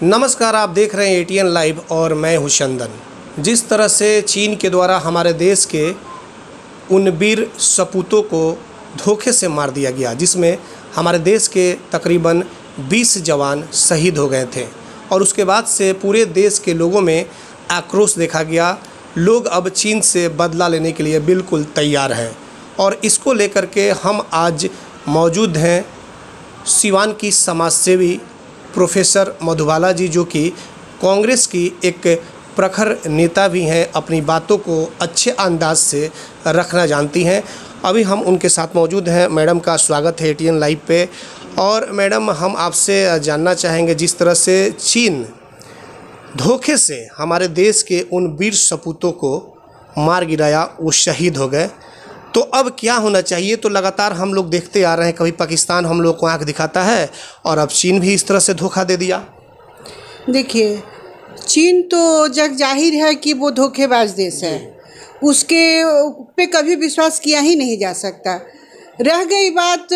नमस्कार, आप देख रहे हैं एटीएन लाइव और मैं हूं चंदन। जिस तरह से चीन के द्वारा हमारे देश के उन वीर सपूतों को धोखे से मार दिया गया, जिसमें हमारे देश के तकरीबन 20 जवान शहीद हो गए थे और उसके बाद से पूरे देश के लोगों में आक्रोश देखा गया। लोग अब चीन से बदला लेने के लिए बिल्कुल तैयार हैं और इसको लेकर के हम आज मौजूद हैं सिवान की समाजसेवी प्रोफेसर मधुबाला जी, जो कि कांग्रेस की एक प्रखर नेता भी हैं, अपनी बातों को अच्छे अंदाज से रखना जानती हैं। अभी हम उनके साथ मौजूद हैं। मैडम का स्वागत है एटीएन लाइव पे। और मैडम, हम आपसे जानना चाहेंगे, जिस तरह से चीन धोखे से हमारे देश के उन वीर सपूतों को मार गिराया, वो शहीद हो गए, तो अब क्या होना चाहिए? तो लगातार हम लोग देखते आ रहे हैं, कभी पाकिस्तान हम लोग को आंख दिखाता है और अब चीन भी इस तरह से धोखा दे दिया। देखिए, चीन तो जग जाहिर है कि वो धोखेबाज देश है, उसके पे कभी विश्वास किया ही नहीं जा सकता। रह गई बात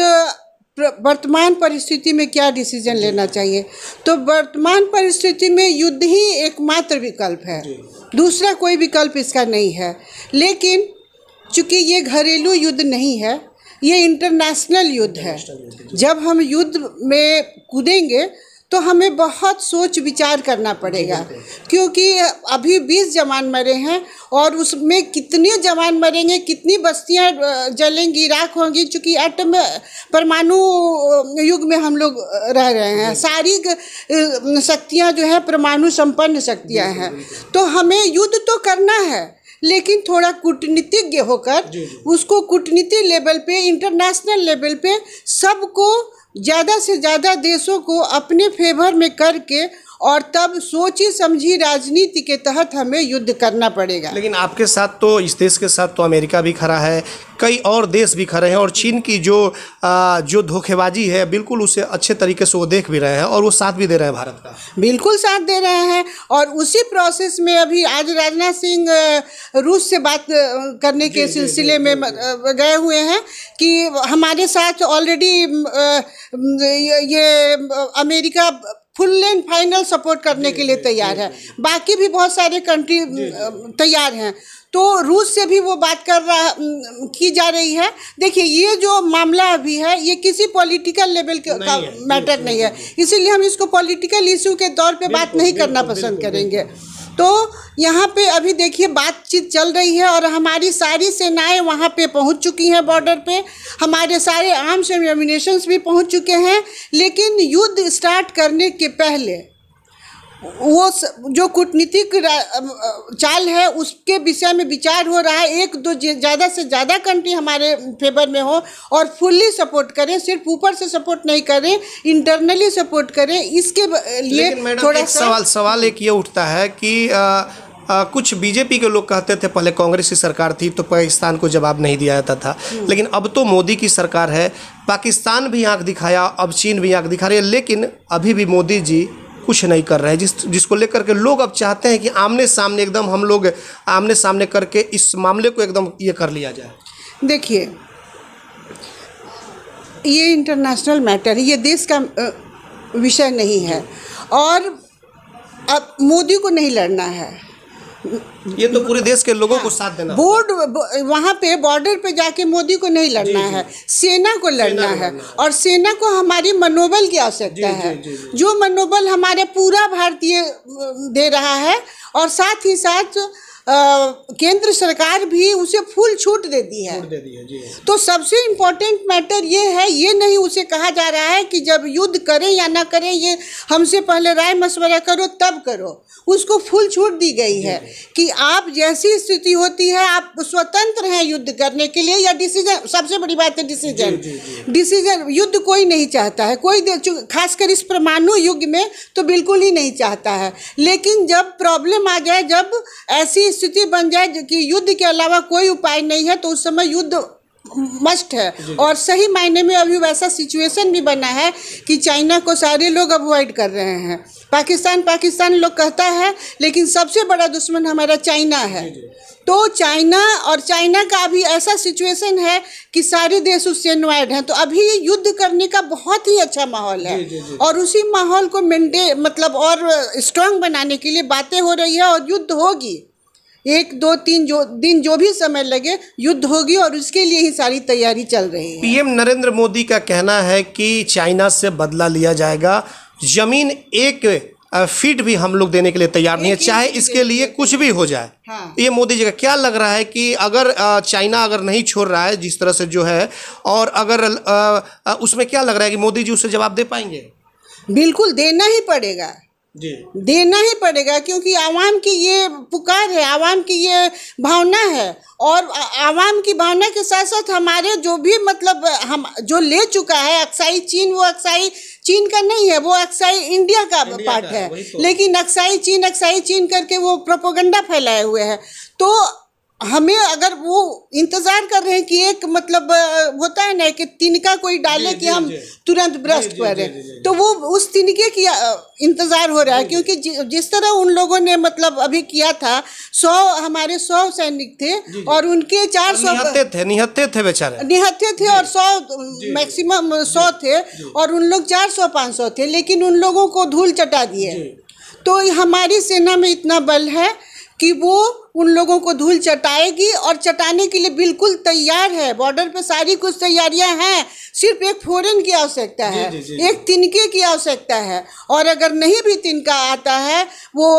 वर्तमान परिस्थिति में क्या डिसीजन लेना चाहिए, तो वर्तमान परिस्थिति में युद्ध ही एकमात्र विकल्प है, दूसरा कोई विकल्प इसका नहीं है। लेकिन चूँकि ये घरेलू युद्ध नहीं है, ये इंटरनेशनल युद्ध है। जब हम युद्ध में कूदेंगे तो हमें बहुत सोच विचार करना पड़ेगा, क्योंकि अभी 20 जवान मरे हैं और उसमें कितने जवान मरेंगे, कितनी बस्तियां जलेंगी, राख होंगी। चूँकि एटम परमाणु युग में हम लोग रह रहे हैं, सारी शक्तियां जो है परमाणु संपन्न शक्तियां हैं। तो हमें युद्ध तो करना है, लेकिन थोड़ा कूटनीतिज्ञ होकर उसको कूटनीति लेवल पे, इंटरनेशनल लेवल पे सबको, ज़्यादा से ज़्यादा देशों को अपने फेवर में करके और तब सोची समझी राजनीति के तहत हमें युद्ध करना पड़ेगा। लेकिन आपके साथ तो, इस देश के साथ तो अमेरिका भी खड़ा है, कई और देश भी खड़े हैं और चीन की जो धोखेबाजी है, बिल्कुल उसे अच्छे तरीके से वो देख भी रहे हैं और वो साथ भी दे रहे हैं, भारत का बिल्कुल साथ दे रहे हैं। और उसी प्रोसेस में अभी आज राजनाथ सिंह रूस से बात करने के सिलसिले में गए हुए हैं कि हमारे साथ ऑलरेडी ये America full and final support करने के लिए तैयार है, बाकी भी बहुत सारे कंट्री तैयार हैं। तो रूस से भी वो बात की जा रही है। देखिए, ये जो मामला अभी है, ये किसी पॉलिटिकल लेवल का मैटर नहीं है, इसीलिए हम इसको पॉलिटिकल इशू के तौर पे बात नहीं करना पसंद करेंगे। तो यहाँ पे अभी देखिए बातचीत चल रही है और हमारी सारी सेनाएं वहाँ पे पहुँच चुकी हैं, बॉर्डर पे हमारे सारे आर्म्स एंड एम्युनिशंस भी पहुँच चुके हैं। लेकिन युद्ध स्टार्ट करने के पहले वो जो कूटनीतिक चाल है, उसके विषय में विचार हो रहा है। एक दो ज़्यादा से ज़्यादा कंट्री हमारे फेवर में हो और फुल्ली सपोर्ट करें, सिर्फ ऊपर से सपोर्ट नहीं करें, इंटरनली सपोर्ट करें। इसके लिए थोड़ा सवाल एक ये उठता है कि कुछ बीजेपी के लोग कहते थे पहले कांग्रेस की सरकार थी तो पाकिस्तान को जवाब नहीं दिया जाता था, लेकिन अब तो मोदी की सरकार है, पाकिस्तान भी आंख दिखाया, अब चीन भी आंख दिखा रही है, लेकिन अभी भी मोदी जी कुछ नहीं कर रहे हैं, जिसको लेकर के लोग अब चाहते हैं कि आमने सामने एकदम हम लोग आमने सामने करके इस मामले को एकदम ये कर लिया जाए। देखिए, ये इंटरनेशनल मैटर है, ये देश का विषय नहीं है और अब मोदी को नहीं लड़ना है, ये तो पूरे देश के लोगों को साथ देना। वहाँ पे बॉर्डर पे जाके मोदी को नहीं लड़ना है, सेना को लड़ना है। और सेना को हमारी मनोबल की आवश्यकता है, जो मनोबल हमारे पूरा भारतीय दे रहा है। और साथ ही साथ केंद्र सरकार भी उसे फुल छूट दे दी है। तो सबसे इम्पोर्टेंट मैटर ये है, ये नहीं उसे कहा जा रहा है कि जब युद्ध करें या ना करें, ये हमसे पहले राय मशवरा करो तब करो। उसको फुल छूट दी गई है कि आप जैसी स्थिति होती है आप स्वतंत्र हैं युद्ध करने के लिए, या डिसीजन, सबसे बड़ी बात है डिसीजन युद्ध कोई नहीं चाहता है, कोई खासकर इस परमाणु युग में तो बिल्कुल ही नहीं चाहता है। लेकिन जब प्रॉब्लम आ जाए, जब ऐसी स्थिति बन जाए कि युद्ध के अलावा कोई उपाय नहीं है, तो उस समय युद्ध मस्ट है। और सही मायने में अभी वैसा सिचुएशन भी बना है कि चाइना को सारे लोग अवॉइड कर रहे हैं। पाकिस्तान लोग कहता है, लेकिन सबसे बड़ा दुश्मन हमारा चाइना है। तो चाइना का अभी ऐसा सिचुएशन है कि सारे देश उससे इन्वाइड हैं। तो अभी युद्ध करने का बहुत ही अच्छा माहौल है। और उसी माहौल को मतलब और स्ट्रांग बनाने के लिए बातें हो रही है और युद्ध होगी। 1 2 3 दिन जो भी समय लगे युद्ध होगी और उसके लिए ही सारी तैयारी चल रही है। पीएम नरेंद्र मोदी का कहना है कि चाइना से बदला लिया जाएगा। जमीन 1 फीट भी हम लोग देने के लिए तैयार नहीं है, चाहे इसके लिए कुछ भी हो जाए। हाँ। ये मोदी जी का क्या लग रहा है कि अगर चाइना अगर नहीं छोड़ रहा है जिस तरह से जो है, और अगर उसमें क्या लग रहा है कि मोदी जी उससे जवाब दे पाएंगे? बिल्कुल देना ही पड़ेगा जी, देना ही पड़ेगा, क्योंकि आवाम की ये पुकार है, आवाम की ये भावना है। और आवाम की भावना के साथ साथ हमारे जो भी मतलब हम जो ले चुका है अक्साई चीन, वो अक्साई चीन का नहीं है, वो अक्साई इंडिया का पार्ट है। लेकिन अक्साई चीन करके वो प्रोपोगंडा फैलाए हुए हैं। तो हमें अगर वो इंतजार कर रहे हैं कि एक मतलब होता है ना कि तिनका कोई डाले कि हम तुरंत ब्रस्ट करें, तो वो उस तिनके की इंतजार हो रहा है। क्योंकि जिस तरह उन लोगों ने मतलब अभी किया था, 100 सैनिक थे और उनके 400 निहत्थे थे बेचारे, निहत्थे थे और 100 मैक्सिमम 100 थे और उन लोग 400-500 थे, लेकिन उन लोगों को धूल चटा दिए। तो हमारी सेना में इतना बल है कि वो उन लोगों को धूल चटाएगी और चटाने के लिए बिल्कुल तैयार है। बॉर्डर पे सारी कुछ तैयारियां हैं, सिर्फ एक फोरन की आवश्यकता है, एक तिनके की आवश्यकता है। और अगर नहीं भी तिनका आता है, वो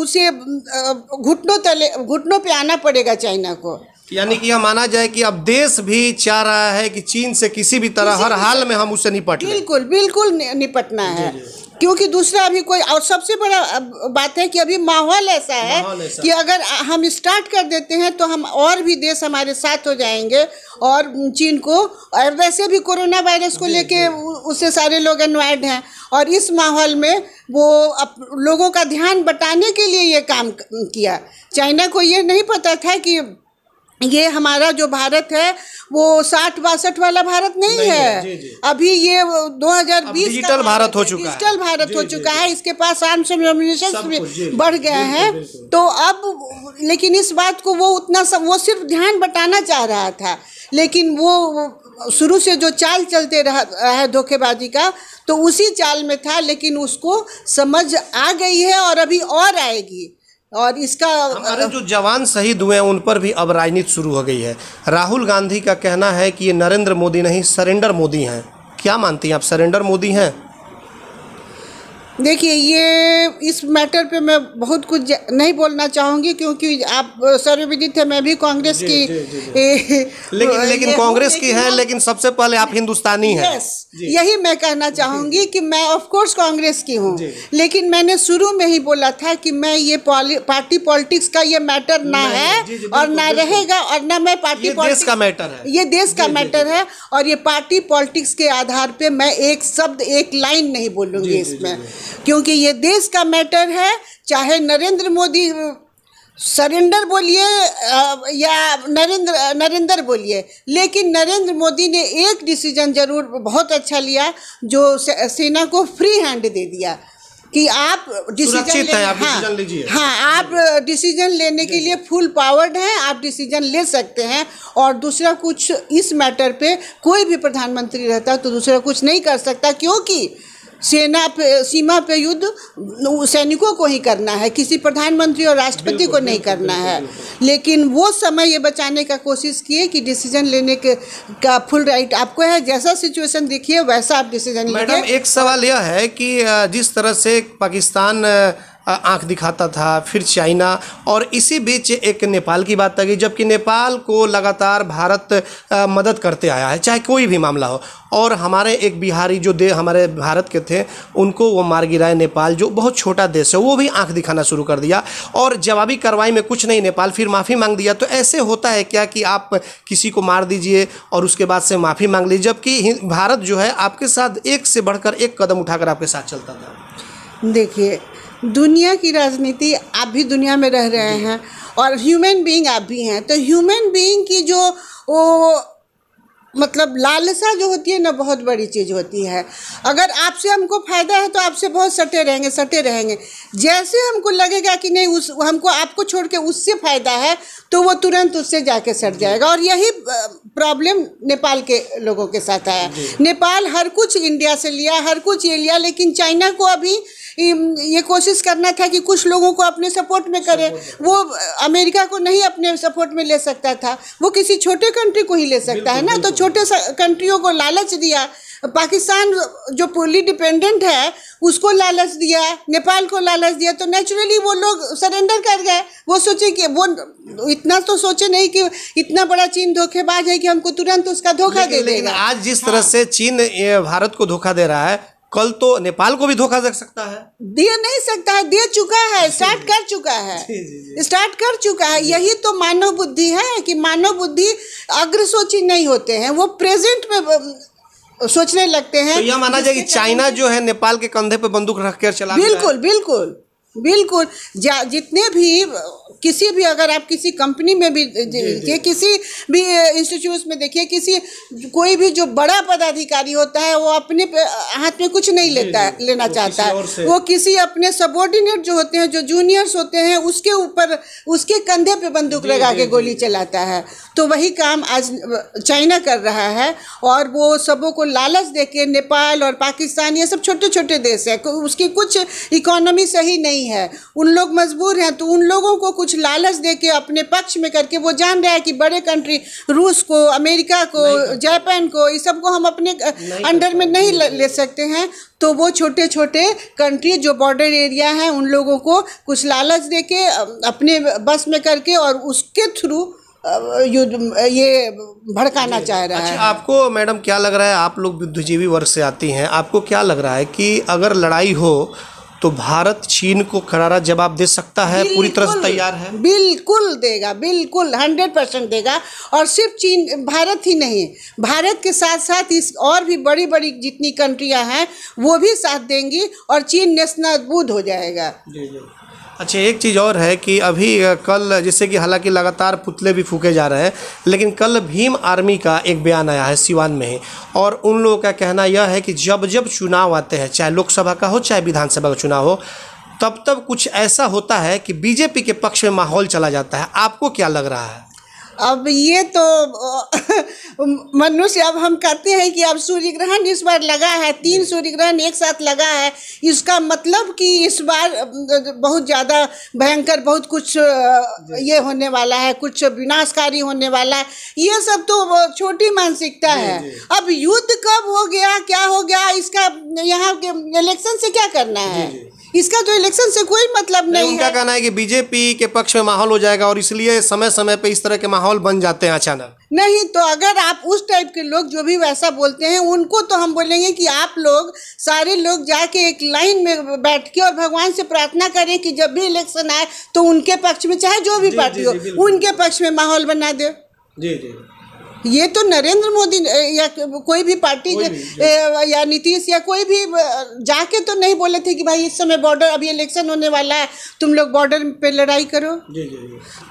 उसे घुटनों पे आना पड़ेगा चाइना को। यानी कि यह माना जाए कि अब देश भी चाह रहा है कि चीन से किसी भी तरह हर हाल में हम उससे निपट लें। बिल्कुल निपटना है। क्योंकि दूसरा अभी कोई, और सबसे बड़ा बात है कि अभी माहौल ऐसा है कि अगर हम स्टार्ट कर देते हैं तो हम और भी देश हमारे साथ हो जाएंगे और चीन को, और वैसे भी कोरोना वायरस को लेके उससे सारे लोग इन्वाइड हैं। और इस माहौल में वो लोगों का ध्यान बटाने के लिए ये काम किया। चाइना को ये नहीं पता था कि ये हमारा जो भारत है वो 60-62 वाला भारत नहीं है। अभी ये 2020 डिजिटल भारत हो चुका है, डिजिटल भारत हो चुका है। इसके पास आर्म्स भी बढ़ गए हैं। तो अब लेकिन इस बात को वो वो सिर्फ ध्यान बटाना चाह रहा था, लेकिन वो शुरू से जो चाल चलते रहा है धोखेबाजी का, तो उसी चाल में था। लेकिन उसको समझ आ गई है और अभी और आएगी। और इसका हमारे जो जवान शहीद हुए हैं उन पर भी अब राजनीति शुरू हो गई है। राहुल गांधी का कहना है कि ये नरेंद्र मोदी नहीं, सरेंडर मोदी हैं। क्या मानती हैं आप, सरेंडर मोदी हैं? देखिए, ये इस मैटर पे मैं बहुत कुछ नहीं बोलना चाहूँगी, क्योंकि आप सर्वविदित है मैं भी कांग्रेस की लेकिन कांग्रेस की है, लेकिन सबसे पहले आप हिंदुस्तानी हैं। यही मैं कहना चाहूँगी कि मैं ऑफ कोर्स कांग्रेस की हूँ, लेकिन मैंने शुरू में ही बोला था कि मैं ये पार्टी पॉलिटिक्स का ये मैटर ना है और ना रहेगा, और ना मैं पार्टी देश का मैटर है, ये देश का मैटर है। और ये पार्टी पॉलिटिक्स के आधार पे मैं एक शब्द एक लाइन नहीं बोलूँगी इसमें, क्योंकि ये देश का मैटर है। चाहे नरेंद्र मोदी सरेंडर बोलिए या नरेंद्र बोलिए, लेकिन नरेंद्र मोदी ने एक डिसीजन जरूर बहुत अच्छा लिया, जो सेना को फ्री हैंड दे दिया कि आप डिसीजन लीजिए। हाँ, आप डिसीजन लेने के लिए फुल पावर्ड हैं, आप डिसीजन ले सकते हैं। और दूसरा कुछ इस मैटर पे कोई भी प्रधानमंत्री रहता तो दूसरा कुछ नहीं कर सकता, क्योंकि सीमा पे युद्ध सैनिकों को ही करना है, किसी प्रधानमंत्री और राष्ट्रपति को नहीं करना है। लेकिन वो समय ये बचाने का कोशिश किए कि डिसीजन लेने का फुल राइट आपको है, जैसा सिचुएशन देखिए वैसा आप डिसीजन लीजिए। मैडम, एक सवाल यह है कि जिस तरह से पाकिस्तान आंख दिखाता था, फिर चाइना, और इसी बीच एक नेपाल की बात आ गई, जबकि नेपाल को लगातार भारत मदद करते आया है, चाहे कोई भी मामला हो। और हमारे एक बिहारी जो हमारे भारत के थे, उनको वो मार गिराए नेपाल, जो बहुत छोटा देश है, वो भी आंख दिखाना शुरू कर दिया। और जवाबी कार्रवाई में कुछ नहीं, नेपाल फिर माफ़ी मांग दिया। तो ऐसे होता है क्या कि आप किसी को मार दीजिए और उसके बाद से माफ़ी मांग लीजिए, जबकि भारत जो है आपके साथ एक से बढ़कर एक कदम उठाकर आपके साथ चलता था? देखिए, दुनिया की राजनीति, आप भी दुनिया में रह रहे हैं और ह्यूमन बीइंग आप भी हैं, तो ह्यूमन बीइंग की जो वो मतलब लालसा जो होती है ना, बहुत बड़ी चीज़ होती है। अगर आपसे हमको फ़ायदा है तो आपसे बहुत सटे रहेंगे। जैसे हमको लगेगा कि नहीं हमको आपको छोड़ के उससे फ़ायदा है, तो वो तुरंत उससे जाके सट जाएगा। और यही प्रॉब्लम नेपाल के लोगों के साथ आया। नेपाल हर कुछ इंडिया से लिया, हर कुछ ये लिया, लेकिन चाइना को अभी ये कोशिश करना था कि कुछ लोगों को अपने सपोर्ट में करे। वो अमेरिका को नहीं अपने सपोर्ट में ले सकता था, वो किसी छोटे कंट्री को ही ले सकता है ना। तो छोटे कंट्रियों को लालच दिया, पाकिस्तान जो पूरी डिपेंडेंट है उसको लालच दिया, नेपाल को लालच दिया, तो नेचुरली वो लोग सरेंडर कर गए। वो सोचे कि वो इतना तो सोचे नहीं कि इतना बड़ा चीन धोखेबाज है कि हमको तुरंत उसका धोखा दे देगा। आज जिस तरह से चीन भारत को धोखा दे रहा है, कल तो नेपाल को भी धोखा दे सकता है। दे नहीं सकता है, दे चुका है, स्टार्ट कर चुका है। यही तो मानव बुद्धि है कि मानव बुद्धि अग्रसोची नहीं होते हैं, वो प्रेजेंट में सोचने लगते हैं। तो यह माना जाए कि चाइना जो है नेपाल के कंधे पे बंदूक रख कर चला। बिल्कुल जितने भी किसी भी, अगर आप किसी कंपनी में भी देखिए, किसी भी इंस्टीट्यूट में देखिए, कोई भी जो बड़ा पदाधिकारी होता है वो अपने हाथ में कुछ नहीं लेना चाहता है। वो किसी अपने सबऑर्डिनेट जो होते हैं, जो जूनियर्स होते हैं, उसके ऊपर उसके कंधे पे बंदूक लगा के गोली चलाता है। तो वही काम आज चाइना कर रहा है। और वो सबों को लालच देके, नेपाल और पाकिस्तान ये सब छोटे छोटे देश है, उसकी कुछ इकोनॉमी सही नहीं है, उन लोग मजबूर हैं, तो उन लोगों को कुछ लालच देके अपने पक्ष में करके वो जान रहा है कि बड़े कंट्री रूस को, अमेरिका को, जापान को, इस सब को हम अपने अंडर में नहीं ले सकते हैं। तो वो छोटे छोटे कंट्री जो बॉर्डर एरिया हैं उन लोगों को कुछ लालच देके अपने बस में करके और उसके थ्रू ये भड़काना चाह रहा है। अच्छा, आपको मैडम क्या लग रहा है, आप लोग बुद्धिजीवी वर्ग से आती हैं, आपको क्या लग रहा है कि अगर लड़ाई हो तो भारत चीन को करारा जवाब दे सकता है? पूरी तरह से तैयार है? बिल्कुल देगा, बिल्कुल 100% देगा। और सिर्फ चीन, भारत ही नहीं, भारत के साथ साथ इस और भी बड़ी बड़ी जितनी कंट्रियां हैं वो भी साथ देंगी और चीन नेस्तनाबूद हो जाएगा। जी। अच्छा, एक चीज़ और है कि अभी कल, जैसे कि हालांकि लगातार पुतले भी फूके जा रहे हैं, लेकिन कल भीम आर्मी का एक बयान आया है सिवान में ही, और उन लोगों का कहना यह है कि जब जब चुनाव आते हैं, चाहे लोकसभा का हो चाहे विधानसभा का चुनाव हो, तब कुछ ऐसा होता है कि बीजेपी के पक्ष में माहौल चला जाता है। आपको क्या लग रहा है? अब ये तो मनुष्य, अब हम कहते हैं कि अब सूर्य ग्रहण इस बार लगा है, 3 सूर्य ग्रहण एक साथ लगा है, इसका मतलब कि इस बार बहुत ज़्यादा भयंकर, बहुत कुछ ये होने वाला है, कुछ विनाशकारी होने वाला है। ये सब तो छोटी मानसिकता है। अब युद्ध कब हो गया, क्या हो गया, इसका यहाँ के इलेक्शन से क्या करना है? इसका तो इलेक्शन से कोई मतलब नहीं है। उनका कहना है कि बीजेपी के पक्ष में माहौल हो जाएगा और इसलिए समय समय पे इस तरह के माहौल बन जाते हैं अचानक। नहीं, तो अगर आप उस टाइप के लोग जो भी वैसा बोलते हैं, उनको तो हम बोलेंगे कि आप लोग सारे लोग जाके एक लाइन में बैठ के और भगवान से प्रार्थना करें कि जब भी इलेक्शन आए तो उनके पक्ष में, चाहे जो भी पार्टी हो, उनके पक्ष में माहौल बना दे। जी। ये तो नरेंद्र मोदी या कोई भी पार्टी या नीतीश या कोई भी जाके तो नहीं बोले थे कि भाई इस समय बॉर्डर, अभी इलेक्शन होने वाला है, तुम लोग बॉर्डर पे लड़ाई करो। जी।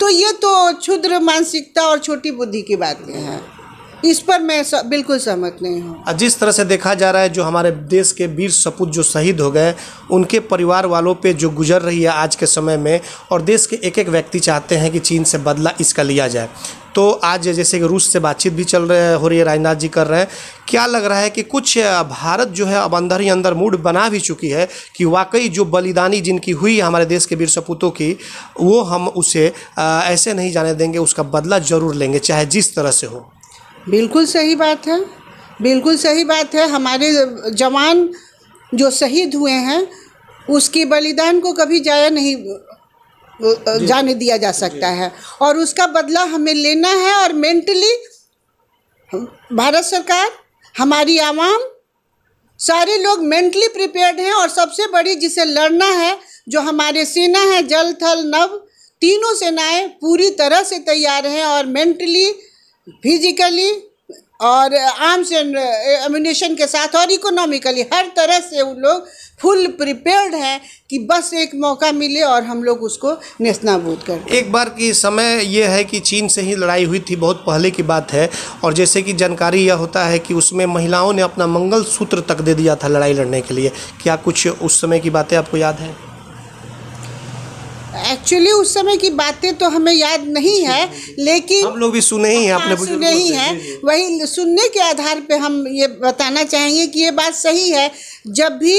तो ये तो क्षुद्र मानसिकता और छोटी बुद्धि की बातें हैं, इस पर मैं बिल्कुल सहमत नहीं हूँ। जिस तरह से देखा जा रहा है, जो हमारे देश के वीर सपूत जो शहीद हो गए, उनके परिवार वालों पे जो गुजर रही है आज के समय में, और देश के एक एक व्यक्ति चाहते हैं कि चीन से बदला इसका लिया जाए। तो आज जैसे कि रूस से बातचीत भी हो रही है, राजनाथ जी कर रहे हैं, क्या लग रहा है कि कुछ भारत जो है अब अंदर ही अंदर मूड बना भी चुकी है कि वाकई जो बलिदानी जिनकी हुई है हमारे देश के वीर सपूतों की, वो हम उसे ऐसे नहीं जाने देंगे, उसका बदला ज़रूर लेंगे, चाहे जिस तरह से हो। बिल्कुल सही बात है, बिल्कुल सही बात है। हमारे जवान जो शहीद हुए हैं उसकी बलिदान को कभी जाया नहीं जाने दिया जा सकता है, और उसका बदला हमें लेना है। और मेंटली भारत सरकार, हमारी आवाम, सारे लोग मेंटली प्रिपेयर्ड हैं। और सबसे बड़ी जिसे लड़ना है, जो हमारे सेना है, जल थल नभ, तीनों सेनाएं पूरी तरह से तैयार हैं और मेंटली, फिजिकली और आर्म्स एंड एम्यूनिशन के साथ और इकोनॉमिकली हर तरह से वो लोग फुल प्रिपेयर्ड है कि बस एक मौका मिले और हम लोग उसको नेस्तनाबूद कर दें। एक बार की समय ये है कि चीन से ही लड़ाई हुई थी, बहुत पहले की बात है, और जैसे कि जानकारी यह होता है कि उसमें महिलाओं ने अपना मंगलसूत्र तक दे दिया था लड़ाई लड़ने के लिए। क्या कुछ उस समय की बातें आपको याद हैं? एक्चुअली उस समय की बातें तो हमें याद नहीं है, लेकिन हम लोग भी सुने ही हैं, अपने सुने ही हैं। वही सुनने के आधार पे हम ये बताना चाहेंगे कि ये बात सही है। जब भी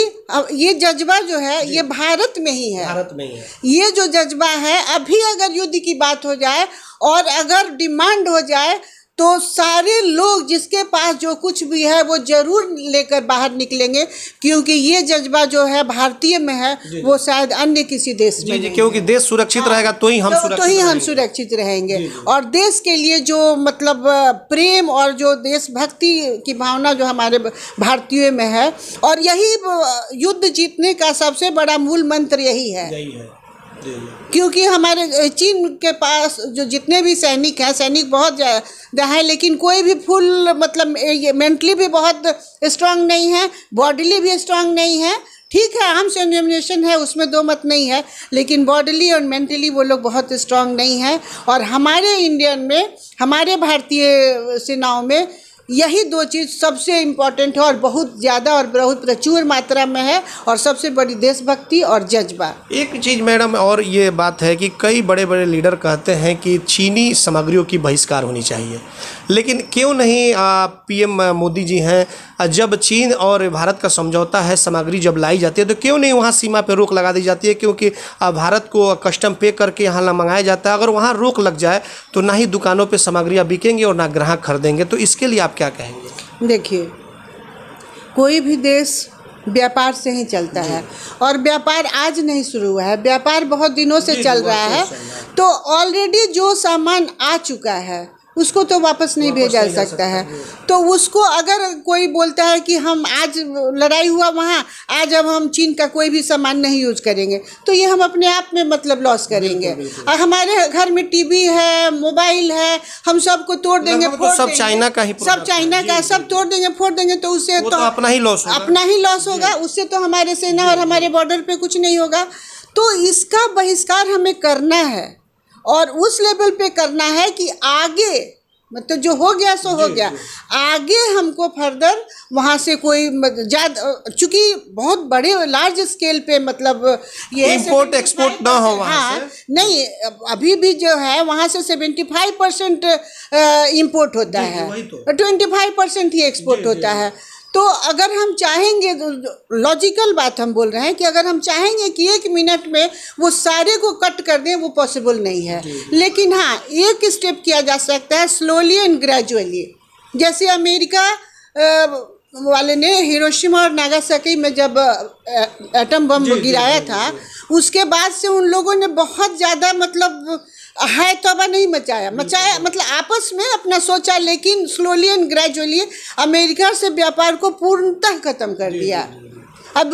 ये जज्बा जो है ये भारत में ही है, भारत में ही है। ये जो जज्बा है, अभी अगर युद्ध की बात हो जाए और अगर डिमांड हो जाए तो सारे लोग जिसके पास जो कुछ भी है वो जरूर लेकर बाहर निकलेंगे, क्योंकि ये जज्बा जो है भारतीय में है, वो शायद अन्य किसी देश में नहीं। क्योंकि देश सुरक्षित रहेगा तो ही हम सुरक्षित रहेंगे। और देश के लिए जो मतलब प्रेम और जो देशभक्ति की भावना जो हमारे भारतीयों में है, और यही युद्ध जीतने का सबसे बड़ा मूल मंत्र यही है। क्योंकि हमारे चीन के पास जो जितने भी सैनिक हैं, सैनिक बहुत ज़्यादा है, लेकिन कोई भी फुल मतलब मेंटली भी बहुत स्ट्रांग नहीं है, बॉडीली भी स्ट्रांग नहीं है। ठीक है, आर्म्स एम्यूनेशन है, उसमें दो मत नहीं है, लेकिन बॉडीली और मेंटली वो लोग बहुत स्ट्रांग नहीं हैं। और हमारे इंडियन में, हमारे भारतीय सेनाओं में यही दो चीज़ सबसे इम्पॉर्टेंट है और बहुत ज़्यादा और बहुत प्रचुर मात्रा में है, और सबसे बड़ी देशभक्ति और जज्बा। एक चीज़ मैडम और ये बात है कि कई बड़े बड़े लीडर कहते हैं कि चीनी सामग्रियों की बहिष्कार होनी चाहिए, लेकिन क्यों नहीं पीएम मोदी जी हैं, जब चीन और भारत का समझौता है, सामग्री जब लाई जाती है तो क्यों नहीं वहाँ सीमा पर रोक लगा दी जाती है? क्योंकि भारत को कस्टम पे करके यहाँ ना मंगाया जाता है। अगर वहाँ रोक लग जाए तो ना ही दुकानों पे सामग्रियाँ बिकेंगी और ना ग्राहक खरीदेंगे। तो इसके लिए आप क्या कहेंगे? देखिए, कोई भी देश व्यापार से ही चलता है, और व्यापार आज नहीं शुरू हुआ है, व्यापार बहुत दिनों से चल रहा है। तो ऑलरेडी जो सामान आ चुका है उसको तो वापस नहीं भेजा जा सकता है। तो उसको अगर कोई बोलता है कि हम आज लड़ाई हुआ वहाँ, आज अब हम चीन का कोई भी सामान नहीं यूज करेंगे, तो ये हम अपने आप में मतलब लॉस करेंगे। और हमारे घर में टीवी है, मोबाइल है, हम सबको तोड़ देंगे, सब चाइना का ही, सब चाइना का, सब तोड़ देंगे, फोड़ देंगे, तो उससे तो अपना ही लॉस होगा। उससे तो हमारे सेना और हमारे बॉर्डर पे कुछ नहीं होगा। तो इसका बहिष्कार हमें करना है, और उस लेवल पे करना है कि आगे मतलब जो हो गया सो हो गया, आगे हमको फर्दर वहाँ से कोई ज़्यादा, चूँकि बहुत बड़े लार्ज स्केल पे मतलब ये इंपोर्ट एक्सपोर्ट ना हो वहाँ से। नहीं, अभी भी जो है वहाँ से 75% इम्पोर्ट होता है, 25% ही एक्सपोर्ट होता है। तो अगर हम चाहेंगे, लॉजिकल बात हम बोल रहे हैं कि अगर हम चाहेंगे कि 1 मिनट में वो सारे को कट कर दें, वो पॉसिबल नहीं है। लेकिन हाँ, एक स्टेप किया जा सकता है, स्लोली एंड ग्रेजुअली। जैसे अमेरिका वाले ने हिरोशिमा और नागासाकी में जब एटम बम गिराया था, उसके बाद से उन लोगों ने बहुत ज़्यादा मतलब है तोबा नहीं मचाया मतलब आपस में अपना सोचा, लेकिन स्लोली एंड ग्रेजुअली अमेरिका से व्यापार को पूर्णतः खत्म कर दिया। अब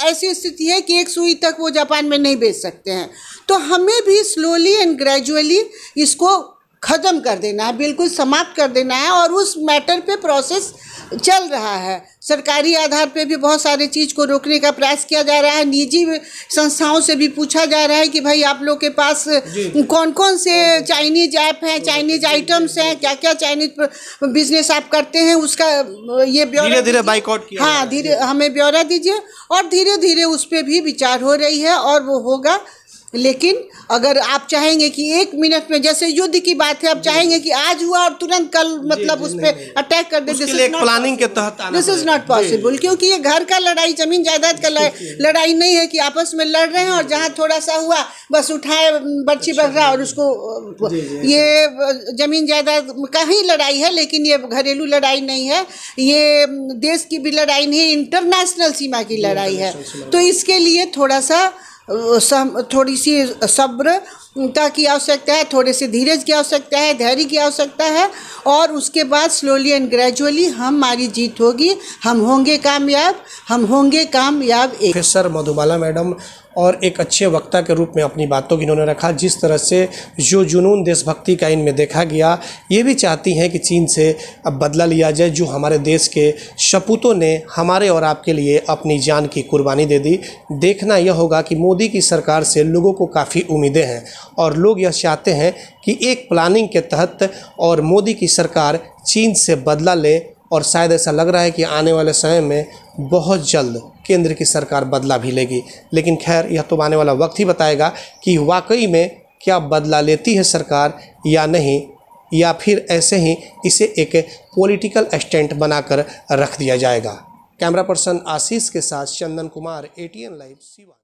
ऐसी स्थिति है कि एक सुई तक वो जापान में नहीं बेच सकते हैं। तो हमें भी स्लोली एंड ग्रेजुअली इसको ख़त्म कर देना है, बिल्कुल समाप्त कर देना है। और उस मैटर पे प्रोसेस चल रहा है, सरकारी आधार पे भी बहुत सारे चीज़ को रोकने का प्रयास किया जा रहा है। निजी संस्थाओं से भी पूछा जा रहा है कि भाई आप लोग के पास कौन कौन से चाइनीज ऐप हैं, चाइनीज आइटम्स हैं, क्या क्या चाइनीज बिजनेस आप करते हैं, उसका ये ब्यौरा धीरे धीरे बाइकआउट किया। हाँ, धीरे हमें ब्यौरा दीजिए, और धीरे धीरे उस पर भी विचार हो रही है और वो होगा। लेकिन अगर आप चाहेंगे कि 1 मिनट में, जैसे युद्ध की बात है, आप चाहेंगे कि आज हुआ और तुरंत कल मतलब उस पर अटैक कर दे, प्लानिंग के तहत दिस इज नॉट पॉसिबल। क्योंकि ये घर का लड़ाई, जमीन जायदाद का लड़ाई नहीं है कि आपस में लड़ रहे हैं और जहाँ थोड़ा सा हुआ बस उठाए बर्छी बर्रा और उसको, ये जमीन जायदाद का ही लड़ाई है। लेकिन ये घरेलू लड़ाई नहीं है, ये देश की भी लड़ाई नहीं है, इंटरनेशनल सीमा की लड़ाई है। तो इसके लिए थोड़ा सा थोड़ी सी सब्र की आवश्यकता है, थोड़े से धीरज की आवश्यकता है, धैर्य की आवश्यकता है, और उसके बाद स्लोली एंड ग्रेजुअली हमारी जीत होगी, हम होंगे कामयाब, हम होंगे कामयाब। प्रोफेसर मधुबाला मैडम और एक अच्छे वक्ता के रूप में अपनी बातों की इन्होंने रखा। जिस तरह से जो जुनून देशभक्ति का इनमें देखा गया, ये भी चाहती हैं कि चीन से अब बदला लिया जाए, जो हमारे देश के सपूतों ने हमारे और आपके लिए अपनी जान की कुर्बानी दे दी। देखना यह होगा कि मोदी की सरकार से लोगों को काफ़ी उम्मीदें हैं और लोग यह चाहते हैं कि एक प्लानिंग के तहत और मोदी की सरकार चीन से बदला ले, और शायद ऐसा लग रहा है कि आने वाले समय में बहुत जल्द केंद्र की सरकार बदला भी लेगी। लेकिन खैर, यह तो आने वाला वक्त ही बताएगा कि वाकई में क्या बदला लेती है सरकार या नहीं, या फिर ऐसे ही इसे एक पॉलिटिकल स्टंट बनाकर रख दिया जाएगा। कैमरा पर्सन आशीष के साथ चंदन कुमार, ATN लाइव, सिवान।